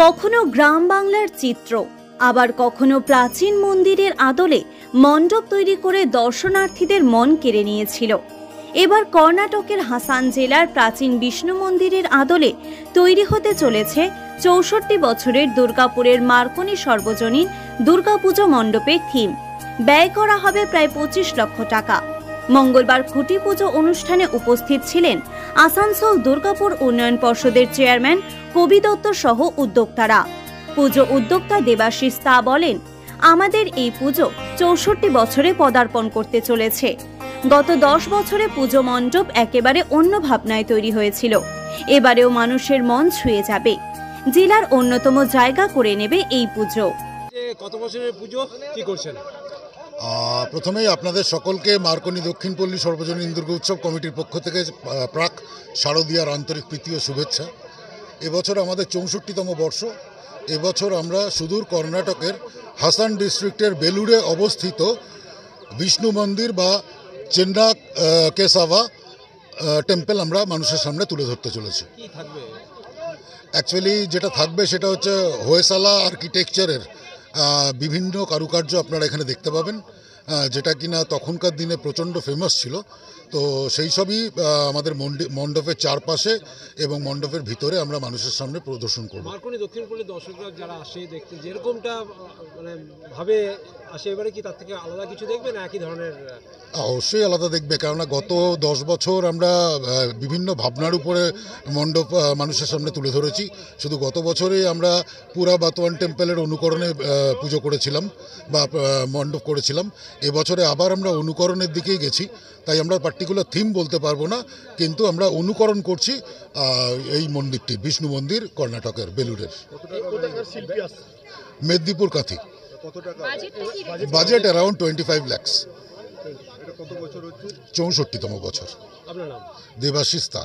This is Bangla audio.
কখনো গ্রাম বাংলার চিত্র, আবার কখনো প্রাচীন মন্দিরের আদলে মণ্ডপ তৈরি করে দর্শনার্থীদের মন কেড়ে নিয়েছিল। এবার কর্ণাটকের হাসান জেলার প্রাচীন বিষ্ণু মন্দিরের আদলে তৈরি হতে চলেছে ৬৪ বছরের দুর্গাপুরের মার্কনি সর্বজনীন দুর্গাপুজো মণ্ডপের থিম। ব্যয় করা হবে প্রায় ২৫ লক্ষ টাকা। মঙ্গলবার খুঁটি পুজো অনুষ্ঠানে উপস্থিত ছিলেন আসানসোল দুর্গাপুর উন্নয়ন পর্ষদের চেয়ারম্যান কবি দত্ত সহ উদ্যোক্তারা। পুজো উদ্যোক্তা দেবাশিস তা বলেন, আমাদের এই পুজো ৬৪ বছরে পদার্পণ করতে চলেছে। গত ১০ বছরে পুজো মণ্ডপ একেবারে অন্য ভাবনায় তৈরি হয়েছিল। এবারেও মানুষের মন ছুঁয়ে যাবে, জেলার অন্যতম জায়গা করে নেবে এই পুজো। কত বছরের পুজো কি করছেন? প্রথমেই আপনাদের সকলকে মার্কনি দক্ষিণপল্লী সর্বজনীন দুর্গা উৎসব কমিটির পক্ষ থেকে প্রাক শারদীয়ার আন্তরিক প্রীতি ও শুভেচ্ছা। এবছর আমাদের ৬৪তম বর্ষ। এবছর আমরা সুদূর কর্ণাটকের হাসান ডিস্ট্রিক্টের বেলুড়ে অবস্থিত বিষ্ণু মন্দির বা চেন্না কেসাভা টেম্পল আমরা মানুষের সামনে তুলে ধরতে চলেছি। অ্যাকচুয়ালি যেটা থাকবে সেটা হচ্ছে হোয়সালা আর্কিটেকচারের বিভিন্ন কারুকার্য আপনারা এখানে দেখতে পাবেন, যেটা কিনা তখনকার দিনে প্রচণ্ড ফেমাস ছিল। তো সেই সবই আমাদের মণ্ডপের চারপাশে এবং মণ্ডপের ভিতরে আমরা মানুষের সামনে প্রদর্শন করব। মার্কনি দক্ষিণপল্লী দর্শকরা যারা আসে দেখতে যেরকমটা মানে ভাবে আসে, এবারে কি তার থেকে আলাদা কিছু দেখবে না একই ধরনের? অবশ্যই আলাদা দেখবে, কেননা গত 10 বছর আমরা বিভিন্ন ভাবনার উপরে মণ্ডপ মানুষের সামনে তুলে ধরেছি। শুধু গত বছরে আমরা পুরা বাতওয়ান টেম্পলের অনুকরণে পুজো করেছিলাম বা মণ্ডপ করেছিলাম। এবছরে আবার আমরা অনুকরণের দিকেই গেছি, তাই আমরা পার্টিকুলার থিম বলতে পারবো না, কিন্তু আমরা অনুকরণ করছি এই মন্দিরটি, বিষ্ণু মন্দির কর্ণাটকের বেলুড়ের। Medinipur Kanthi. Budget around 25 lakhs। 64তম বছর। দেবাশিস তা।